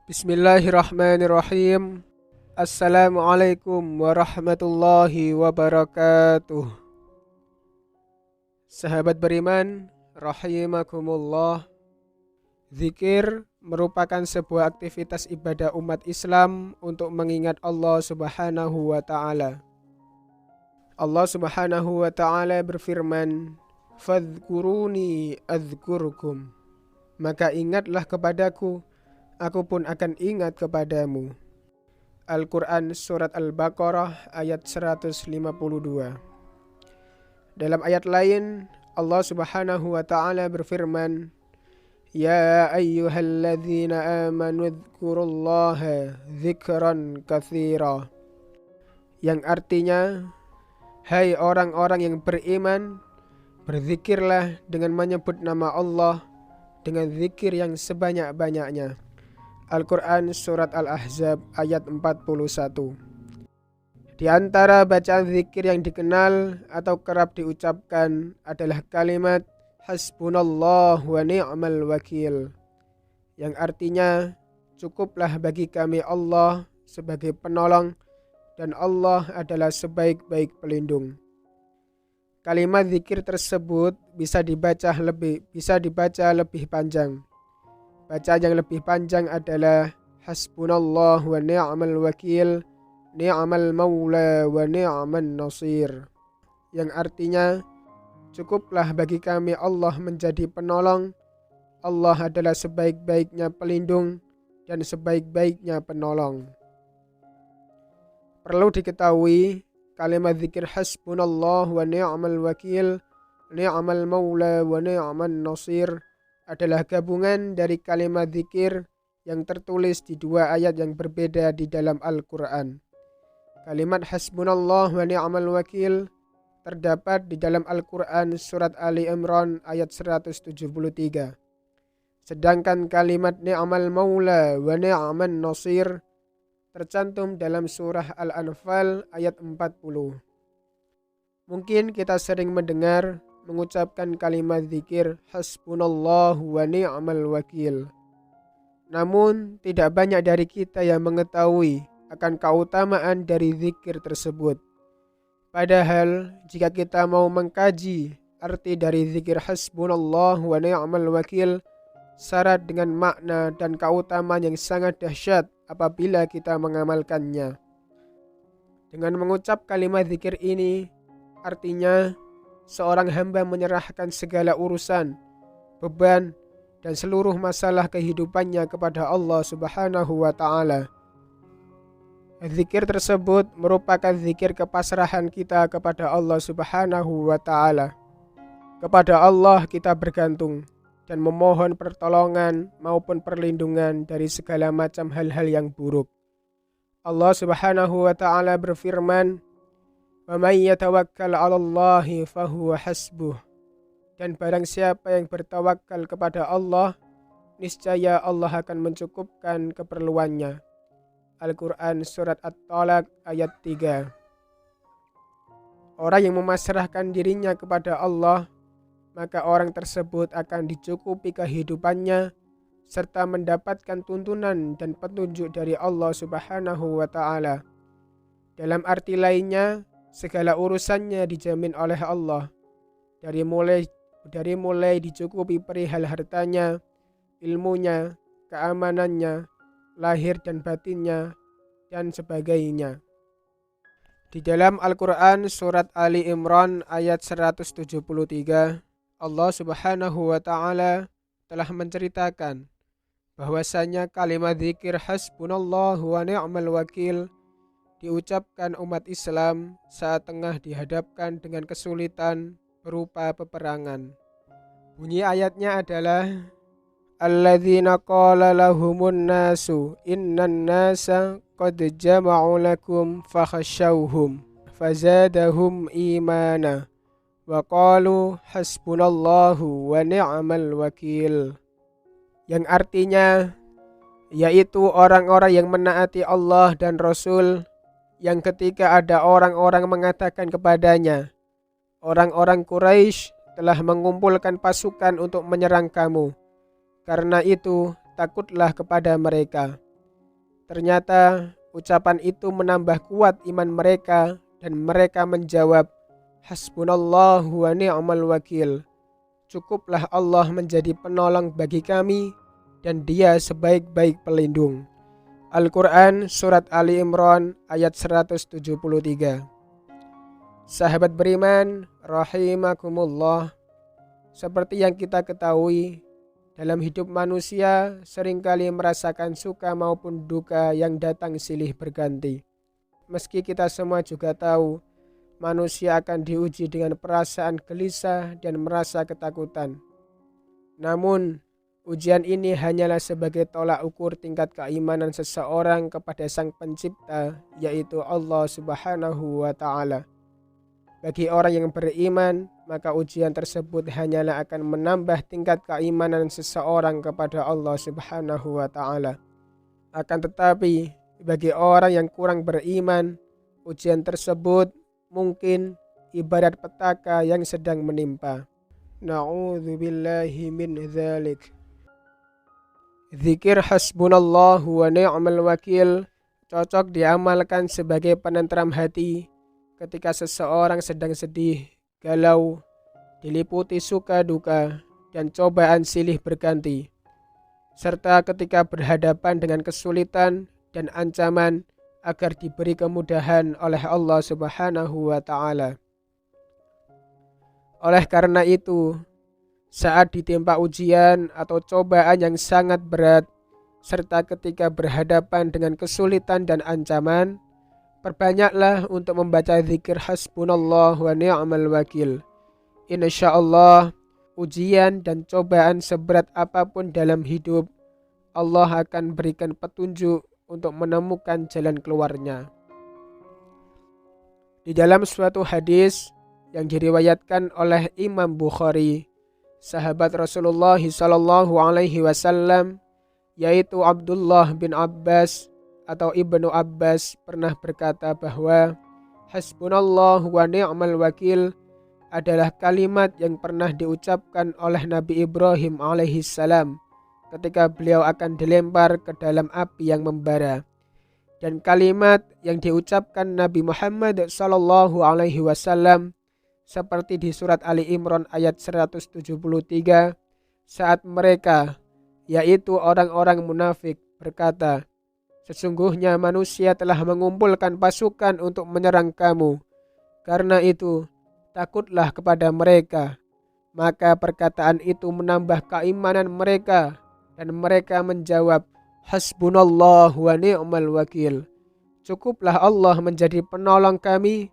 Bismillahirrahmanirrahim. Assalamualaikum warahmatullahi wabarakatuh. Sahabat beriman, rahimakumullah. Zikir merupakan sebuah aktivitas ibadah umat Islam untuk mengingat Allah Subhanahu wa taala. Allah Subhanahu wa taala berfirman, "Fadhkuruni adzkurkum." Maka ingatlah kepadaku, aku pun akan ingat kepadamu. Al-Quran Surat Al-Baqarah ayat 152. Dalam ayat lain, Allah Subhanahu wa ta'ala berfirman, Ya ayyuhalladzina amanu dzkurullaha dzikran katsira. Yang artinya, hai orang-orang yang beriman, berzikirlah dengan menyebut nama Allah dengan zikir yang sebanyak-banyaknya. Al-Quran Surat Al-Ahzab ayat 41. Di antara bacaan zikir yang dikenal atau kerap diucapkan adalah kalimat Hasbunallah wa ni'mal wakil, yang artinya cukuplah bagi kami Allah sebagai penolong dan Allah adalah sebaik-baik pelindung. Kalimat zikir tersebut bisa dibaca lebih panjang. Bacaan yang lebih panjang adalah Hasbunallah wa ni'mal wakil, ni'mal maula wa ni'man nasir, yang artinya cukuplah bagi kami Allah menjadi penolong, Allah adalah sebaik-baiknya pelindung dan sebaik-baiknya penolong. Perlu diketahui, kalimat zikir Hasbunallah wa ni'mal wakil, ni'mal maula wa ni'man nasir adalah gabungan dari kalimat zikir yang tertulis di dua ayat yang berbeda di dalam Al-Quran. Kalimat Hasbunallah wa ni'mal wakil terdapat di dalam Al-Quran Surat Ali Imran ayat 173. Sedangkan kalimat ni'mal maula wa ni'man nasir tercantum dalam surah Al-Anfal ayat 40. Mungkin kita sering mengucapkan kalimat zikir Hasbunallahu wa ni'mal wakil. Namun tidak banyak dari kita yang mengetahui akan keutamaan dari zikir tersebut. Padahal jika kita mau mengkaji arti dari zikir Hasbunallahu wa ni'mal wakil, syarat dengan makna dan keutamaan yang sangat dahsyat apabila kita mengamalkannya. Dengan mengucap kalimat zikir ini, artinya seorang hamba menyerahkan segala urusan, beban, dan seluruh masalah kehidupannya kepada Allah Subhanahu wa ta'ala. Zikir tersebut merupakan zikir kepasrahan kita kepada Allah Subhanahu wa ta'ala. Kepada Allah kita bergantung dan memohon pertolongan maupun perlindungan dari segala macam hal-hal yang buruk. Allah Subhanahu wa ta'ala berfirman, Wa may yatawakkal 'alallahi fahuwa hasbuh. Dan barang siapa yang bertawakal kepada Allah, niscaya Allah akan mencukupkan keperluannya. Al-Quran Surat At-Talaq ayat 3. Orang yang memasrahkan dirinya kepada Allah, maka orang tersebut akan dicukupi kehidupannya serta mendapatkan tuntunan dan petunjuk dari Allah Subhanahu wa ta'ala. Dalam arti lainnya, segala urusannya dijamin oleh Allah, dari mulai dicukupi perihal hartanya, ilmunya, keamanannya, lahir dan batinnya, dan sebagainya. Di dalam Al-Quran Surat Ali Imran ayat 173, Allah Subhanahu wa ta'ala telah menceritakan bahwasanya kalimat zikir Hasbunallahu wa ni'mal wakil diucapkan umat Islam saat tengah dihadapkan dengan kesulitan berupa peperangan. Bunyi ayatnya adalah Alladzina qala lahumun nasu innan nasa qad jama'u lakum fakhashawhum fazadahum imana wa qalu hasbunallahu wa ni'mal wakil. Yang artinya yaitu orang-orang yang menaati Allah dan Rasul, yang ketika ada orang-orang mengatakan kepadanya, orang-orang Quraisy telah mengumpulkan pasukan untuk menyerang kamu. Karena itu takutlah kepada mereka. Ternyata ucapan itu menambah kuat iman mereka dan mereka menjawab, Hasbunallahu wa ni'mal wakil. Cukuplah Allah menjadi penolong bagi kami dan Dia sebaik-baik pelindung. Al-Quran Surat Ali Imran ayat 173. Sahabat beriman, rahimakumullah. Seperti yang kita ketahui, dalam hidup manusia seringkali merasakan suka maupun duka yang datang silih berganti. Meski kita semua juga tahu, manusia akan diuji dengan perasaan gelisah dan merasa ketakutan. Namun, ujian ini hanyalah sebagai tolak ukur tingkat keimanan seseorang kepada Sang Pencipta, yaitu Allah Subhanahu wa Ta'ala. Bagi orang yang beriman, maka ujian tersebut hanyalah akan menambah tingkat keimanan seseorang kepada Allah Subhanahu wa Ta'ala. Akan tetapi, bagi orang yang kurang beriman, ujian tersebut mungkin ibarat petaka yang sedang menimpa. Na'udzubillahi min dzalik. Zikir hasbunallahu wa ni'mal wakil cocok diamalkan sebagai penenteram hati ketika seseorang sedang sedih, galau, diliputi suka duka, dan cobaan silih berganti, serta ketika berhadapan dengan kesulitan dan ancaman agar diberi kemudahan oleh Allah Subhanahu wa Ta'ala. Oleh karena itu, saat ditimpa ujian atau cobaan yang sangat berat, serta ketika berhadapan dengan kesulitan dan ancaman, perbanyaklah untuk membaca zikir hasbunallah wa ni'mal wakil. Insyaallah, ujian dan cobaan seberat apapun dalam hidup, Allah akan berikan petunjuk untuk menemukan jalan keluarnya. Di dalam suatu hadis yang diriwayatkan oleh Imam Bukhari, sahabat Rasulullah SAW, yaitu Abdullah bin Abbas atau Ibnu Abbas pernah berkata bahwa hasbunallahu wa ni'mal wakil adalah kalimat yang pernah diucapkan oleh Nabi Ibrahim alaihissalam ketika beliau akan dilempar ke dalam api yang membara, dan kalimat yang diucapkan Nabi Muhammad SAW seperti di surat Ali Imran ayat 173 saat mereka, yaitu orang-orang munafik, berkata, sesungguhnya manusia telah mengumpulkan pasukan untuk menyerang kamu. Karena itu, takutlah kepada mereka. Maka perkataan itu menambah keimanan mereka, dan mereka menjawab, Hasbunallah wa ni'mal wakil. Cukuplah Allah menjadi penolong kami,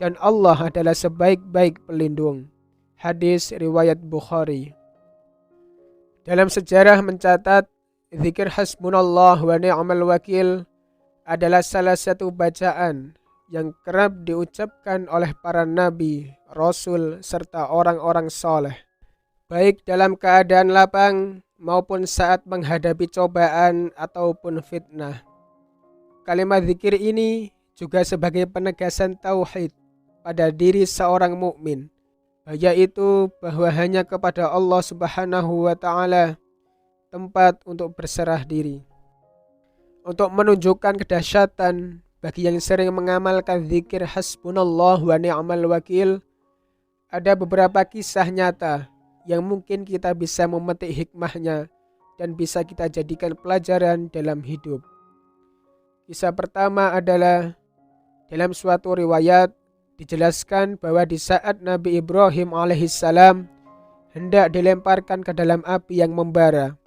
dan Allah adalah sebaik-baik pelindung. Hadis riwayat Bukhari. Dalam sejarah mencatat, zikir hasbunallah wa ni'mal wakil adalah salah satu bacaan yang kerap diucapkan oleh para nabi, rasul, serta orang-orang soleh, baik dalam keadaan lapang maupun saat menghadapi cobaan ataupun fitnah. Kalimat zikir ini juga sebagai penegasan tauhid pada diri seorang mukmin, yaitu bahwa hanya kepada Allah Subhanahu wa Ta'ala tempat untuk berserah diri. Untuk menunjukkan kedahsyatan bagi yang sering mengamalkan zikir hasbunallah wa ni'mal wakil, ada beberapa kisah nyata yang mungkin kita bisa memetik hikmahnya dan bisa kita jadikan pelajaran dalam hidup. Kisah pertama adalah dalam suatu riwayat dijelaskan bahwa di saat Nabi Ibrahim alaihissalam hendak dilemparkan ke dalam api yang membara,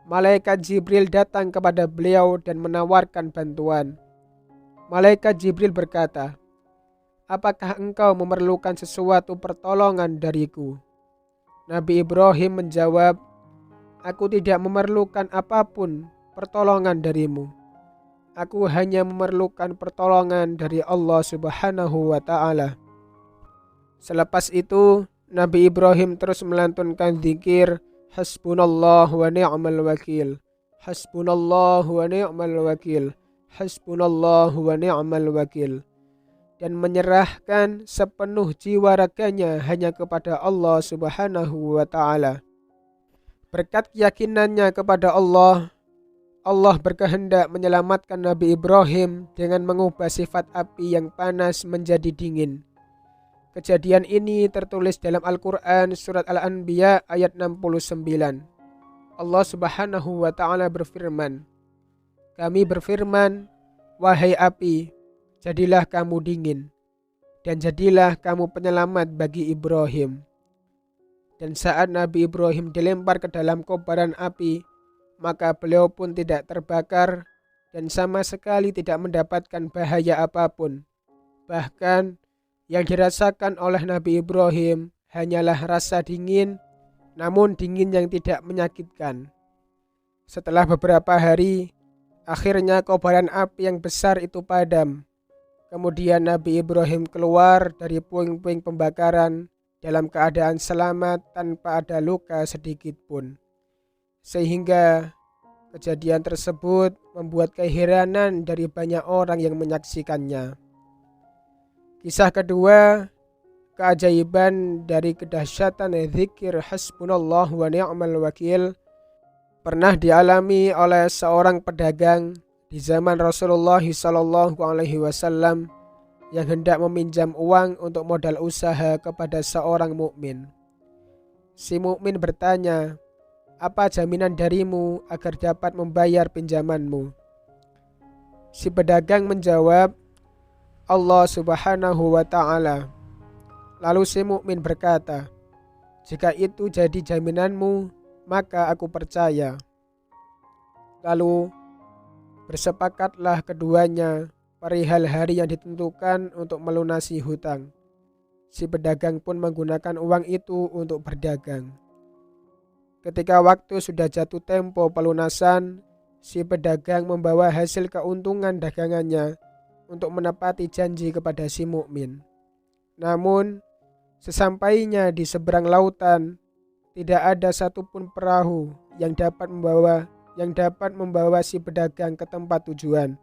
malaikat Jibril datang kepada beliau dan menawarkan bantuan. Malaikat Jibril berkata, apakah engkau memerlukan sesuatu pertolongan dariku? Nabi Ibrahim menjawab, aku tidak memerlukan apapun pertolongan darimu. Aku hanya memerlukan pertolongan dari Allah Subhanahu wa Ta'ala. Selepas itu, Nabi Ibrahim terus melantunkan zikir Hasbunallah wa ni'mal wakil. Hasbunallah wa ni'mal wakil. Hasbunallah wa ni'mal wakil. Dan menyerahkan sepenuh jiwa raganya hanya kepada Allah Subhanahu wa Ta'ala. Berkat keyakinannya kepada Allah, Allah berkehendak menyelamatkan Nabi Ibrahim dengan mengubah sifat api yang panas menjadi dingin. Kejadian ini tertulis dalam Al-Quran surat Al-Anbiya ayat 69. Allah Subhanahu wa Ta'ala berfirman, "Kami berfirman, wahai api, jadilah kamu dingin, dan jadilah kamu penyelamat bagi Ibrahim." Dan saat Nabi Ibrahim dilempar ke dalam kobaran api, maka beliau pun tidak terbakar dan sama sekali tidak mendapatkan bahaya apapun. Bahkan yang dirasakan oleh Nabi Ibrahim hanyalah rasa dingin, namun dingin yang tidak menyakitkan. Setelah beberapa hari, akhirnya kobaran api yang besar itu padam. Kemudian Nabi Ibrahim keluar dari puing-puing pembakaran dalam keadaan selamat tanpa ada luka sedikit pun. Sehingga kejadian tersebut membuat keheranan dari banyak orang yang menyaksikannya. Kisah kedua, keajaiban dari kedahsyatan zikir hasbunallah wa ni'mal wakil pernah dialami oleh seorang pedagang di zaman Rasulullah SAW yang hendak meminjam uang untuk modal usaha kepada seorang mukmin. Si mukmin bertanya, "Apa jaminan darimu agar dapat membayar pinjamanmu?" Si pedagang menjawab, "Allah Subhanahu wa Ta'ala." Lalu si mukmin berkata, "Jika itu jadi jaminanmu, maka aku percaya." Lalu bersepakatlah keduanya perihal hari yang ditentukan untuk melunasi hutang. Si pedagang pun menggunakan uang itu untuk berdagang. Ketika waktu sudah jatuh tempo pelunasan, si pedagang membawa hasil keuntungan dagangannya untuk menepati janji kepada si mukmin. Namun, sesampainya di seberang lautan, tidak ada satupun perahu yang dapat membawa si pedagang ke tempat tujuan.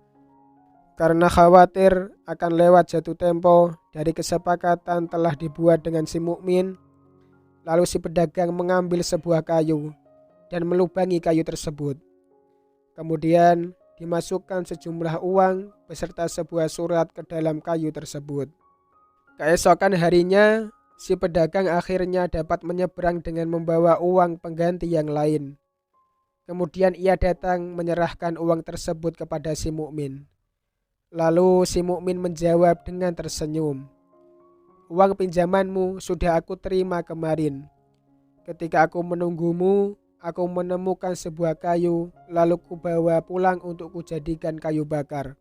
Karena khawatir akan lewat jatuh tempo dari kesepakatan telah dibuat dengan si mukmin, lalu si pedagang mengambil sebuah kayu dan melubangi kayu tersebut. Kemudian dimasukkan sejumlah uang beserta sebuah surat ke dalam kayu tersebut. Keesokan harinya, si pedagang akhirnya dapat menyeberang dengan membawa uang pengganti yang lain. Kemudian ia datang menyerahkan uang tersebut kepada si mukmin. Lalu si mukmin menjawab dengan tersenyum, "Uang pinjamanmu sudah aku terima kemarin. Ketika aku menunggumu, aku menemukan sebuah kayu, lalu kubawa pulang untuk kujadikan kayu bakar.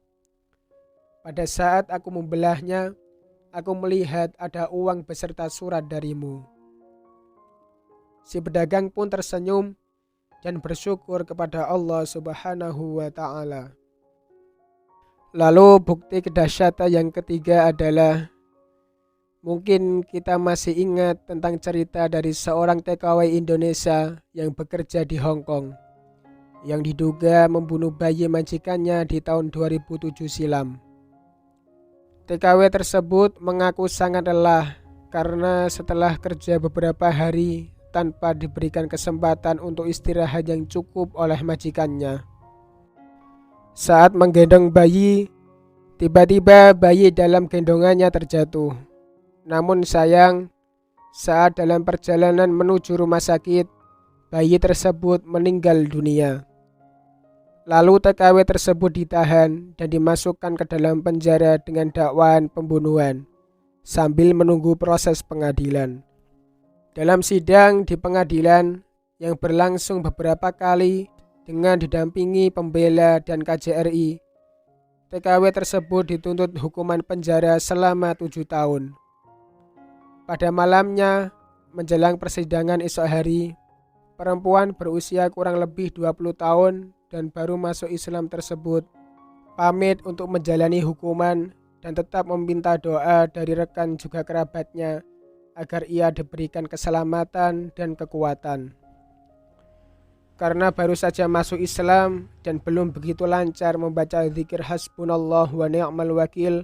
Pada saat aku membelahnya, aku melihat ada uang beserta surat darimu." Si pedagang pun tersenyum dan bersyukur kepada Allah Subhanahu wa Ta'ala. Lalu bukti kedahsyatan yang ketiga adalah, mungkin kita masih ingat tentang cerita dari seorang TKW Indonesia yang bekerja di Hong Kong, yang diduga membunuh bayi majikannya di tahun 2007 silam. TKW tersebut mengaku sangat lelah karena setelah kerja beberapa hari tanpa diberikan kesempatan untuk istirahat yang cukup oleh majikannya. Saat menggendong bayi, tiba-tiba bayi dalam gendongannya terjatuh. Namun sayang, saat dalam perjalanan menuju rumah sakit, bayi tersebut meninggal dunia. Lalu TKW tersebut ditahan dan dimasukkan ke dalam penjara dengan dakwaan pembunuhan sambil menunggu proses pengadilan. Dalam sidang di pengadilan yang berlangsung beberapa kali dengan didampingi pembela dan KJRI, TKW tersebut dituntut hukuman penjara selama 7 tahun. Pada malamnya, menjelang persidangan esok hari, perempuan berusia kurang lebih 20 tahun dan baru masuk Islam tersebut pamit untuk menjalani hukuman dan tetap meminta doa dari rekan juga kerabatnya agar ia diberikan keselamatan dan kekuatan. Karena baru saja masuk Islam dan belum begitu lancar membaca zikir hasbunallah wa ni'mal wakil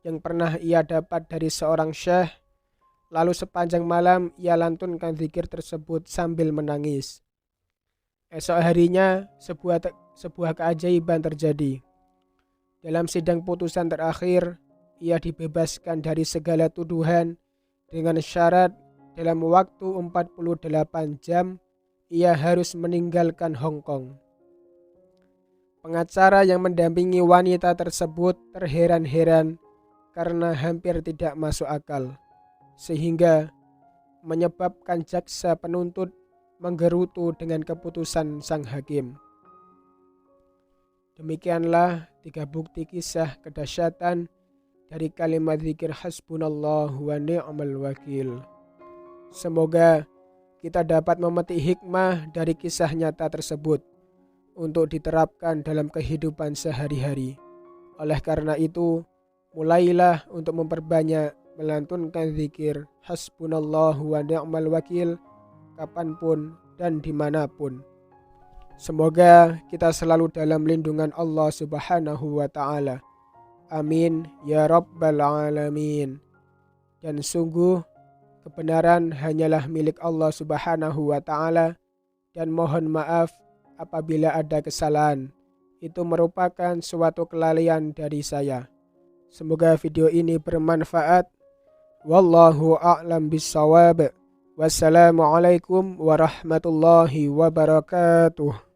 yang pernah ia dapat dari seorang syekh, lalu sepanjang malam ia lantunkan zikir tersebut sambil menangis. Esok harinya sebuah keajaiban terjadi. Dalam sidang putusan terakhir, ia dibebaskan dari segala tuduhan dengan syarat dalam waktu 48 jam ia harus meninggalkan Hong Kong. Pengacara yang mendampingi wanita tersebut terheran-heran karena hampir tidak masuk akal, sehingga menyebabkan jaksa penuntut menggerutu dengan keputusan sang hakim. Demikianlah 3 bukti kisah kedahsyatan dari kalimat zikir hasbunallah wa ni'mal wakil. Semoga kita dapat memetik hikmah dari kisah nyata tersebut untuk diterapkan dalam kehidupan sehari-hari. Oleh karena itu, mulailah untuk memperbanyak melantunkan zikir hasbunallahu wa ni'mal wakil kapanpun dan dimanapun. Semoga kita selalu dalam lindungan Allah Subhanahu wa ta'ala. Amin ya rabbal alamin. Dan sungguh kebenaran hanyalah milik Allah Subhanahu wa ta'ala, dan mohon maaf apabila ada kesalahan. Itu merupakan suatu kelalaian dari saya. Semoga video ini bermanfaat. Wallahu a'lam bissawab. Wassalamualaikum warahmatullahi wabarakatuh.